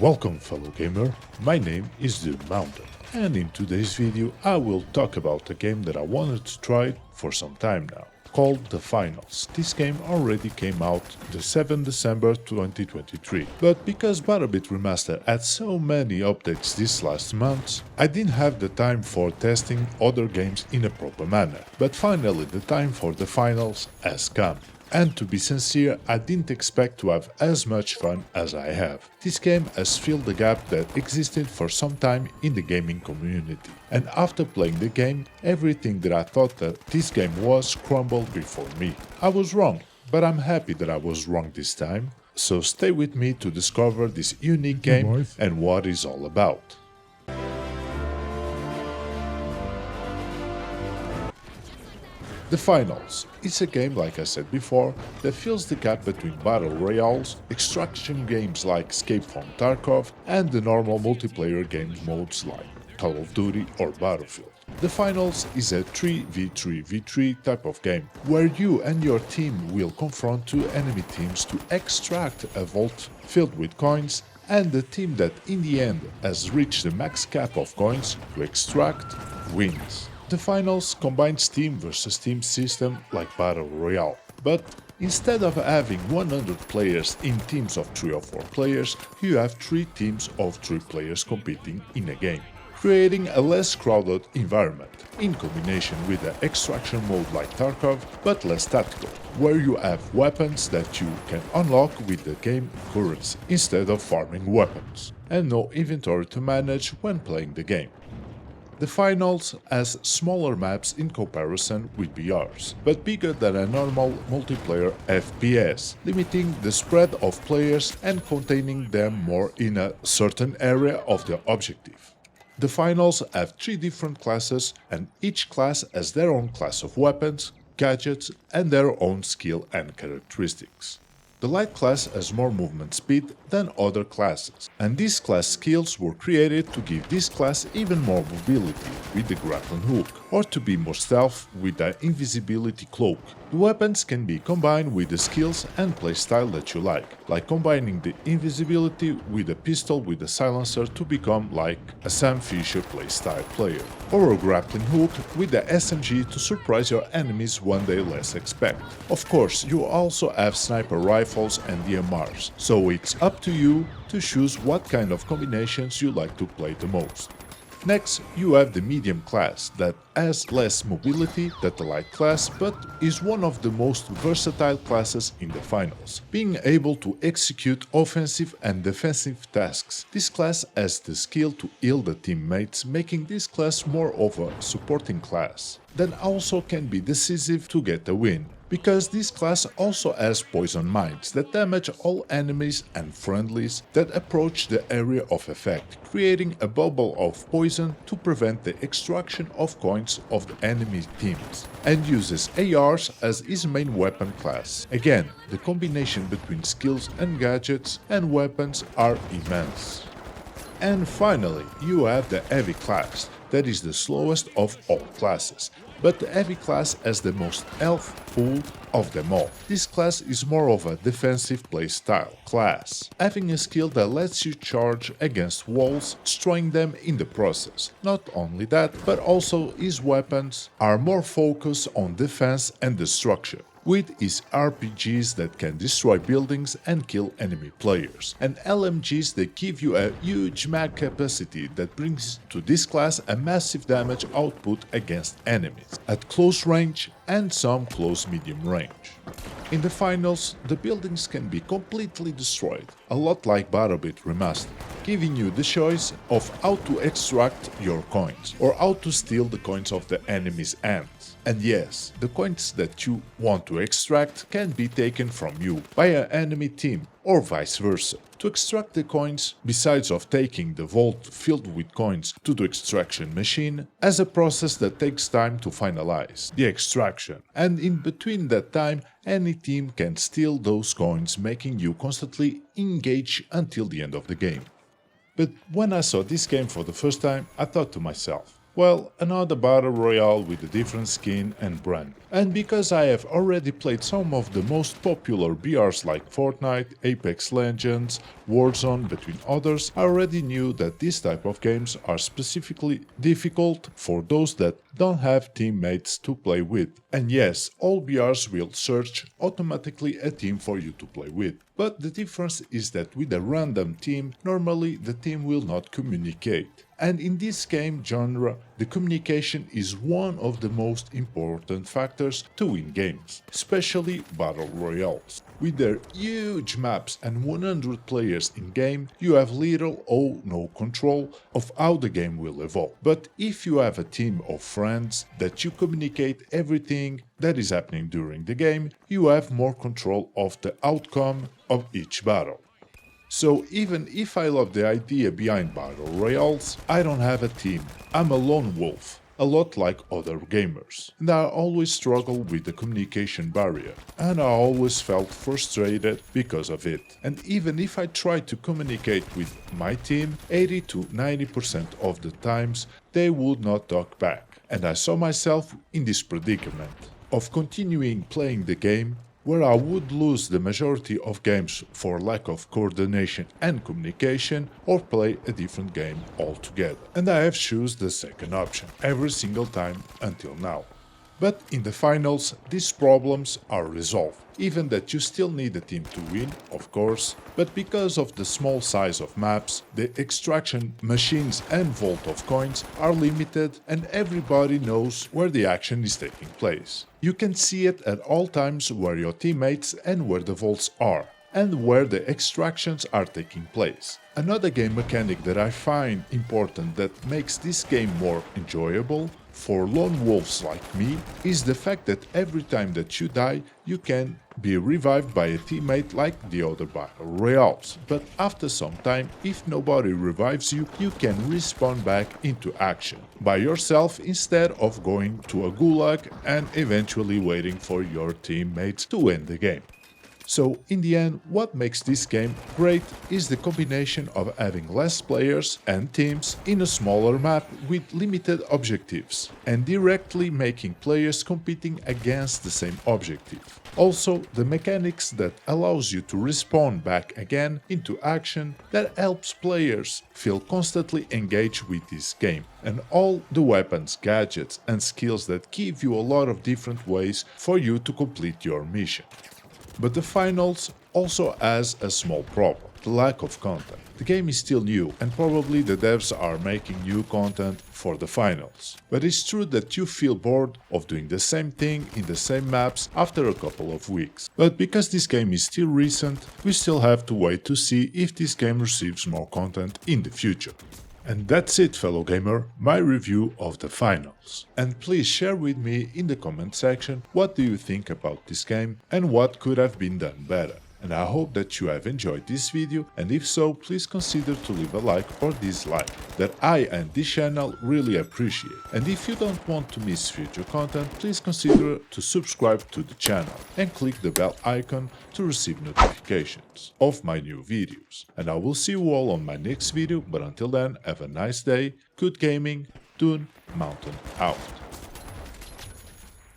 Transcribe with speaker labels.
Speaker 1: Welcome fellow gamer, my name is The Mountain, and in today's video I will talk about a game that I wanted to try for some time now, called The Finals. This game already came out the 7th December 2023, but because Motherboard Remaster had so many updates this last month, I didn't have the time for testing other games in a proper manner, but finally the time for The Finals has come. And to be sincere, I didn't expect to have as much fun as I have. This game has filled the gap that existed for some time in the gaming community. And after playing the game, everything that I thought that this game was crumbled before me. I was wrong, but I'm happy that I was wrong this time. So stay with me to discover this unique game and what it's all about. The Finals is a game, like I said before, that fills the gap between battle royales, extraction games like Escape from Tarkov, and the normal multiplayer game modes like Call of Duty or Battlefield. The Finals is a 3v3v3 type of game, where you and your team will confront two enemy teams to extract a vault filled with coins, and the team that in the end has reached the max cap of coins to extract wins. The Finals combines team versus team system like Battle Royale, but instead of having 100 players in teams of 3 or 4 players, you have 3 teams of 3 players competing in a game, creating a less crowded environment, in combination with the extraction mode like Tarkov, but less tactical, where you have weapons that you can unlock with the game currency, instead of farming weapons, and no inventory to manage when playing the game. The Finals has smaller maps in comparison with BRs, but bigger than a normal multiplayer FPS, limiting the spread of players and containing them more in a certain area of the objective. The Finals have 3 different classes, and each class has their own class of weapons, gadgets, and their own skill and characteristics. The light class has more movement speed than other classes, and these class skills were created to give this class even more mobility with the grappling hook, or to be more stealth with the invisibility cloak. The weapons can be combined with the skills and playstyle that you like combining the invisibility with a pistol with a silencer to become like a Sam Fisher playstyle player, or a grappling hook with the SMG to surprise your enemies when they least expect. Of course, you also have sniper rifles and DMRs, so it's up to you to choose what kind of combinations you like to play the most. Next, you have the medium class that has less mobility than the light class, but is one of the most versatile classes in the Finals, being able to execute offensive and defensive tasks. This class has the skill to heal the teammates, making this class more of a supporting class, that also can be decisive to get a win, because this class also has poison mines that damage all enemies and friendlies that approach the area of effect, creating a bubble of poison to prevent the extraction of coins of the enemy teams, and uses ARs as his main weapon class. Again, the combination between skills and gadgets and weapons are immense. And finally, you have the heavy class, that is the slowest of all classes, but the heavy class has the most health pool of them all. This class is more of a defensive playstyle class, having a skill that lets you charge against walls, destroying them in the process. Not only that, but also his weapons are more focused on defense and destruction, with his RPGs that can destroy buildings and kill enemy players, and LMGs that give you a huge mag capacity that brings to this class a massive damage output against enemies, at close range and some close-medium range. In the Finals, the buildings can be completely destroyed, a lot like Motherboard Remaster, giving you the choice of how to extract your coins, or how to steal the coins of the enemy's hands. And yes, the coins that you want to extract can be taken from you by an enemy team, or vice versa. To extract the coins, besides of taking the vault filled with coins to the extraction machine, as a process that takes time to finalize the extraction, and in between that time, any team can steal those coins, making you constantly engage until the end of the game. But when I saw this game for the first time, I thought to myself, well, another battle royale with a different skin and brand. And because I have already played some of the most popular BRs like Fortnite, Apex Legends, Warzone between others, I already knew that this type of games are specifically difficult for those that don't have teammates to play with. And yes, all BRs will search automatically a team for you to play with. But the difference is that with a random team, normally the team will not communicate. And in this game genre, the communication is one of the most important factors to win games, especially Battle Royales. With their huge maps and 100 players in game, you have little or no control of how the game will evolve. But if you have a team of friends that you communicate everything that is happening during the game, you have more control of the outcome of each battle. So even if I love the idea behind Battle Royales, I don't have a team. I'm a lone wolf, a lot like other gamers. And I always struggled with the communication barrier, and I always felt frustrated because of it. And even if I tried to communicate with my team, 80 to 90% of the times they would not talk back. And I saw myself in this predicament of continuing playing the game where I would lose the majority of games for lack of coordination and communication, or play a different game altogether. And I have chosen the second option every single time until now. But in the finals, these problems are resolved. Even that you still need a team to win, of course, but because of the small size of maps, the extraction machines and vault of coins are limited and everybody knows where the action is taking place. You can see it at all times where your teammates and where the vaults are, and where the extractions are taking place. Another game mechanic that I find important that makes this game more enjoyable for lone wolves like me is the fact that every time that you die, you can be revived by a teammate like the other Battle Royales. But after some time, if nobody revives you, you can respawn back into action by yourself instead of going to a gulag and eventually waiting for your teammates to end the game. So in the end, what makes this game great is the combination of having less players and teams in a smaller map with limited objectives, and directly making players competing against the same objective. Also, the mechanics that allows you to respawn back again into action that helps players feel constantly engaged with this game, and all the weapons, gadgets and skills that give you a lot of different ways for you to complete your mission. But the finals also has a small problem, the lack of content. The game is still new and probably the devs are making new content for the finals. But it's true that you feel bored of doing the same thing in the same maps after a couple of weeks. But because this game is still recent, we still have to wait to see if this game receives more content in the future. And that's it, fellow gamer, my review of the finals. And please share with me in the comment section what do you think about this game and what could have been done better. And I hope that you have enjoyed this video, and if so, please consider to leave a like or dislike, that I and this channel really appreciate. And if you don't want to miss future content, please consider to subscribe to the channel and click the bell icon to receive notifications of my new videos. And I will see you all on my next video, but until then, have a nice day, good gaming, Dune Mountain out.